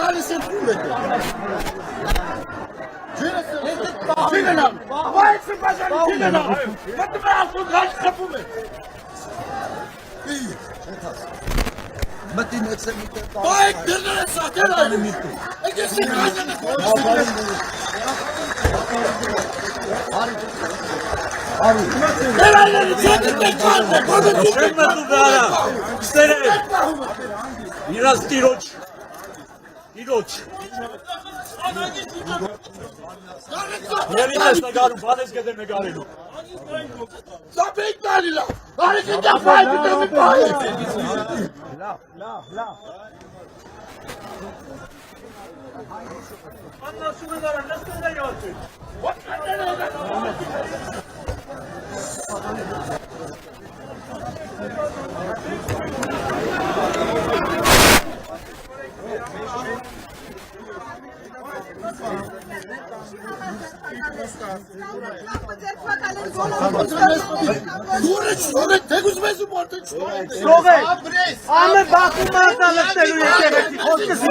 գալիս են փուլը։ Չինենա։ Բայց բաժանի չինենա։ Մտնում է ասում գալիս խփում է։ Մտին էքսել մի տեղ։ Բայց դրները սակել այն միտում։ Եկես կայանը կողմից։ Դրաները չեք կանը, բանը Չեմ մտու գարա, ստերել, իրաց տիրոջ, Երին ես նգարում, բան ես գետեր նգարելու Սապեիք նալիլա, արիքի դապայ բիտեմի պահի Լավ Աննասում են արան, նստել է յացել Դուրը թեգուզ մեզ ու մարդը չտորեն Սովետ, ամե բախում ատալստելու եկեղեցի, խոսկս